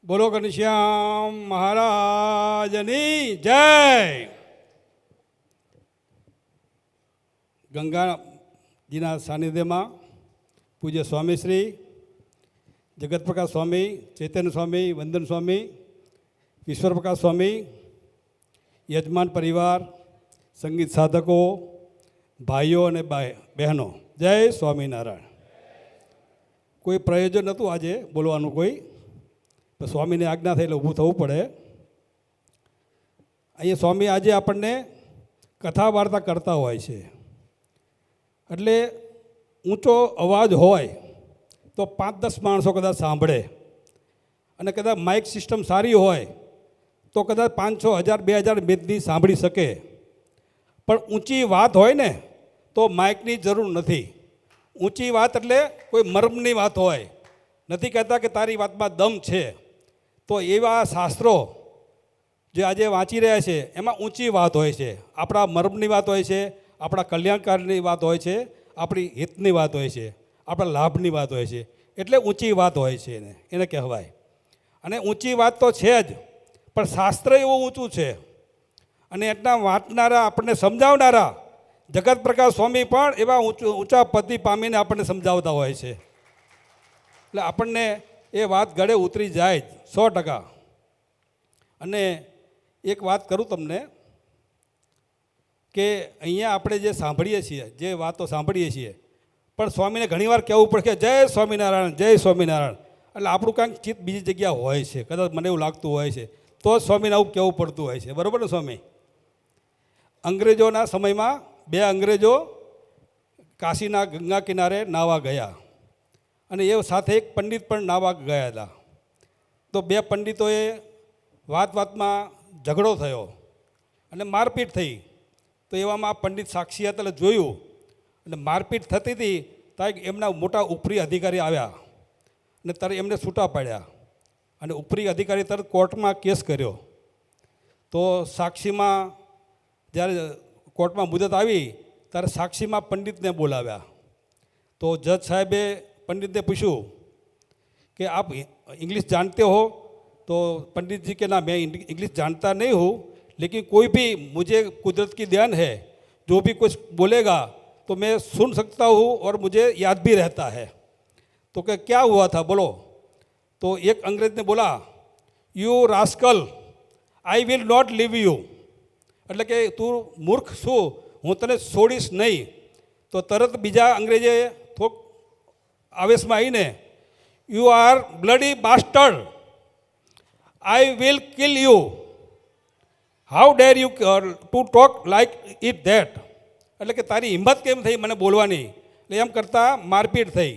બોલો ઘનશ્યામ મહારાજની જય. ગંગાજીના સાનિધ્યમાં પૂજ્ય સ્વામીશ્રી જગતપ્રકાશ સ્વામી, ચૈતન્ય સ્વામી, વંદન સ્વામી, ઈશ્વરપ્રકાશ સ્વામી, યજમાન પરિવાર, સંગીત સાધકો, ભાઈઓ અને બહેનો, જય સ્વામિનારાયણ. કોઈ પ્રયોજન નહોતું આજે બોલવાનું, કોઈ સ્વામીને આજ્ઞા થઈ એટલે ઊભું થવું પડે. અહીંયા સ્વામી આજે આપણને કથા વાર્તા કરતા હોય છે, એટલે ઊંચો અવાજ હોય તો 5-10 માણસો કદાચ સાંભળે, અને કદાચ માઇક સિસ્ટમ સારી હોય તો કદાચ 500, 1000, 2000 બેદની સાંભળી શકે. પણ ઊંચી વાત હોય ને તો માઇકની જરૂર નથી. ઊંચી વાત એટલે કોઈ મર્મની વાત હોય, નથી કહેતા કે તારી વાતમાં દમ છે. તો એવા શાસ્ત્રો જે આજે વાંચી રહ્યા છે એમાં ઊંચી વાત હોય છે, આપણા મર્મની વાત હોય છે, આપણા કલ્યાણકારની વાત હોય છે, આપણી હિતની વાત હોય છે, આપણા લાભની વાત હોય છે. એટલે ઊંચી વાત હોય છે એને કહેવાય. અને ઊંચી વાત તો છે જ, પણ શાસ્ત્ર એવું ઊંચું છે. અને એટલા વાંચનારા, આપણને સમજાવનારા જગત પ્રકાશ સ્વામી પણ એવા ઊંચા પદને પામીને આપણને સમજાવતા હોય છે. એટલે આપણને એ વાત ગળે ઉતરી જાય જ 100%. અને એક વાત કરું તમને કે અહીંયા આપણે જે સાંભળીએ છીએ, જે વાતો સાંભળીએ છીએ, પણ સ્વામીને ઘણીવાર કહેવું પડે કે જય સ્વામિનારાયણ, જય સ્વામિનારાયણ. એટલે આપણું કાંઈક ચિત્ત બીજી જગ્યા હોય છે, કદાચ મને એવું લાગતું હોય છે, તો જ સ્વામીને આવું કહેવું પડતું હોય છે. બરાબર ને સ્વામી? અંગ્રેજોના સમયમાં 2 અંગ્રેજો કાશીના ગંગા કિનારે નાહવા ગયા, અને એ સાથે એક પંડિત પણ નાહવા ગયા હતા. તો 2 પંડિતોએ વાતમાં ઝઘડો થયો અને મારપીટ થઈ. તો એવામાં આ પંડિત સાક્ષી હતા, એટલે જોયું, અને મારપીટ થતી હતી ત્યારે એમના મોટા ઉપરી અધિકારી આવ્યા અને તરત એમને છૂટા પાડ્યા, અને ઉપરી અધિકારી તરત કોર્ટમાં કેસ કર્યો. તો સાક્ષીમાં જ્યારે કોર્ટમાં મુદત આવી ત્યારે સાક્ષીમાં પંડિતને બોલાવ્યા. તો જજ સાહેબે पंडित ने पूछू कि आप इंग्लिश जानते हो? तो पंडित जी के ना, मैं इंग्लिश जानता नहीं हूँ, लेकिन कोई भी मुझे कुदरत की देन है, जो भी कुछ बोलेगा तो मैं सुन सकता हूँ और मुझे याद भी रहता है. तो क्या हुआ था बोलो? तो एक अंग्रेज ने बोला, you rascal, I will not leave you. એટલે કે તું મૂર્ખ છું, હું તને છોડીશ નહીં. તો તરત બીજા અંગ્રેજે થોક આવેશમાં આવીને, you are bloody બાસ્ટર્ડ, I will kill you, how der you to talk like it that. એટલે કે તારી હિંમત કેમ થઈ મને બોલવાની? એટલે એમ કરતાં મારપીટ થઈ.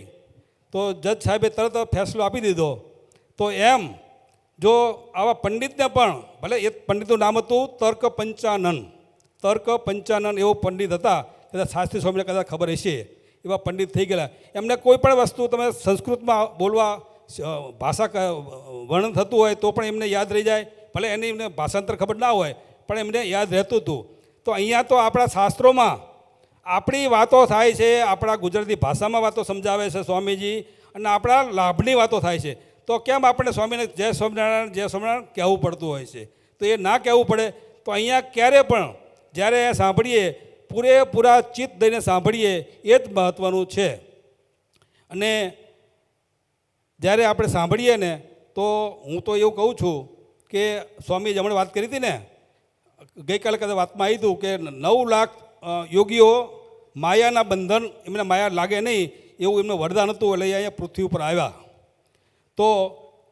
તો જજ સાહેબે તરત ફેસલો આપી દીધો. તો એમ જો આવા પંડિતને પણ, ભલે એ પંડિતનું નામ હતું તર્ક પંચાનન એવો પંડિત હતા, કદાચ શાસ્ત્રી સ્વામીને કદાચ ખબર હશે, એવા પંડિત થઈ ગયેલા. એમને કોઈ પણ વસ્તુ તમે સંસ્કૃતમાં બોલવા, ભાષા વર્ણન થતું હોય તો પણ એમને યાદ રહી જાય. ભલે એમને ભાષાંતર ખબર ના હોય પણ એમને યાદ રહેતું હતું. તો અહીંયા તો આપણા શાસ્ત્રોમાં આપણી વાતો થાય છે, આપણા ગુજરાતી ભાષામાં વાતો સમજાવે છે સ્વામીજી, અને આપણા લાભની વાતો થાય છે. તો કેમ આપણે સ્વામીને જય સ્વામિનારાયણ, જય સ્વામિનારાયણ કહેવું પડતું હોય છે? તો એ ના કહેવું પડે. તો અહીંયા ક્યારે પણ જ્યારે સાંભળીએ, પૂરેપૂરા ચિત્ત દઈને સાંભળીએ, એ જ મહત્ત્વનું છે. અને જ્યારે આપણે સાંભળીએ ને, તો હું તો એવું કહું છું કે સ્વામી હમણાં વાત કરી હતી ને, ગઈકાલે કદાચ વાતમાં આવી હતું કે 9 લાખ યોગીઓ માયાના બંધન, એમને માયા લાગે નહીં એવું એમનું વરદાન હતું, એટલે અહીંયા પૃથ્વી ઉપર આવ્યા. તો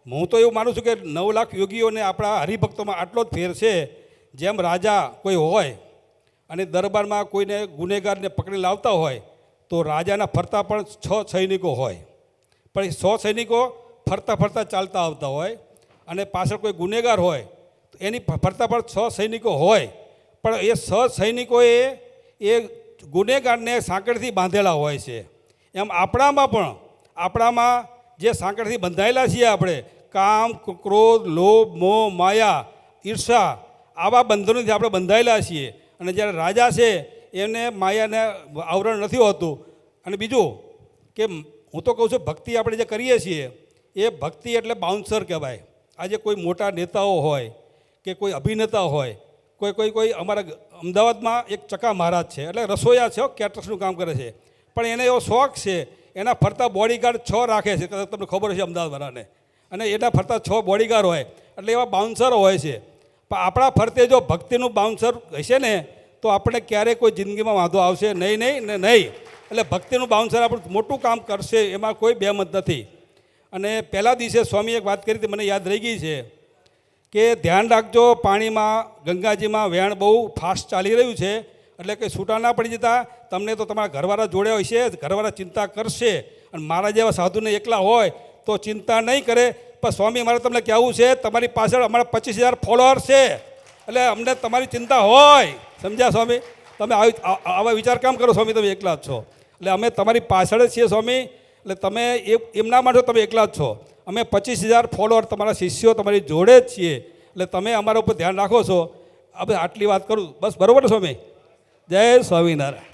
હું તો એવું માનું છું કે 9 લાખ યોગીઓને આપણા હરિભક્તોમાં આટલો જ ફેર છે. જેમ રાજા કોઈ હોય અને દરબારમાં કોઈને ગુનેગારને પકડી લાવતા હોય, તો રાજાના ફરતા પણ 6 સૈનિકો હોય, પણ એ 100 સૈનિકો ફરતા ચાલતા આવતા હોય, અને પાછળ કોઈ ગુનેગાર હોય તો એની ફરતા પણ 6 સૈનિકો હોય. પણ એ 6 સૈનિકોએ એ ગુનેગારને સાંકળથી બાંધેલા હોય છે. એમ આપણામાં જે સાંકળથી બંધાયેલા છીએ આપણે, કામ, ક્રોધ, લોભ, મોહ, માયા, ઈર્ષા, આવા બંધનોથી આપણે બંધાયેલા છીએ. અને જ્યારે રાજા છે એને માયાને આવરણ નથી હોતું. અને બીજું કે હું તો કહું છું, ભક્તિ આપણે જે કરીએ છીએ એ ભક્તિ એટલે બાઉન્સર કહેવાય. આજે કોઈ મોટા નેતાઓ હોય કે કોઈ અભિનેતા હોય, કોઈ અમારા અમદાવાદમાં એક ચકા મહારાજ છે, એટલે રસોઈયા છે, કેટરસનું કામ કરે છે, પણ એને એવો શોખ છે, એના ફરતા બોડીગાર્ડ 6 રાખે છે, કદાચ તમને ખબર હશે અમદાવાદવાળાને, અને એના ફરતા 6 બોડીગાર્ડ હોય, એટલે એવા બાઉન્સરો હોય છે. પણ આપણા ફરતે જો ભક્તિનું બાઉન્સર હશે ને તો આપણે ક્યારેય કોઈ જિંદગીમાં વાંધો આવશે નહીં ને નહીં. એટલે ભક્તિનું બાઉન્સર આપણું મોટું કામ કરશે, એમાં કોઈ બેમત નથી. અને પહેલા દિવસે સ્વામીએ એક વાત કરી હતી, મને યાદ રહી ગઈ છે કે ધ્યાન રાખજો, પાણીમાં ગંગાજીમાં વહેણ બહુ ફાસ્ટ ચાલી રહ્યું છે, એટલે કે છૂટા ના પડી જતા. તમને તો તમારા ઘરવાળા જોડે હોય છે, ઘરવાળા ચિંતા કરશે, અને મારા જેવા સાધુને એકલા હોય તો ચિંતા નહીં કરે. પણ સ્વામી મારે તમને કહેવું છે, તમારી પાછળ અમારા 25,000 ફોલોઅર્સ છે, એટલે અમને તમારી ચિંતા હોય. સમજ્યા સ્વામી? તમે આવા વિચાર કામ કરો સ્વામી, તમે એકલા જ છો, એટલે અમે તમારી પાછળ જ છીએ સ્વામી. એટલે તમે એમના માટે તમે એકલા જ છો, અમે 25,000 ફોલોઅર તમારા શિષ્યો તમારી જોડે જ છીએ, એટલે તમે અમારા ઉપર ધ્યાન રાખો છો. હવે આટલી વાત કરું બસ, બરાબર ને સ્વામી? જય સ્વામિનારાયણ.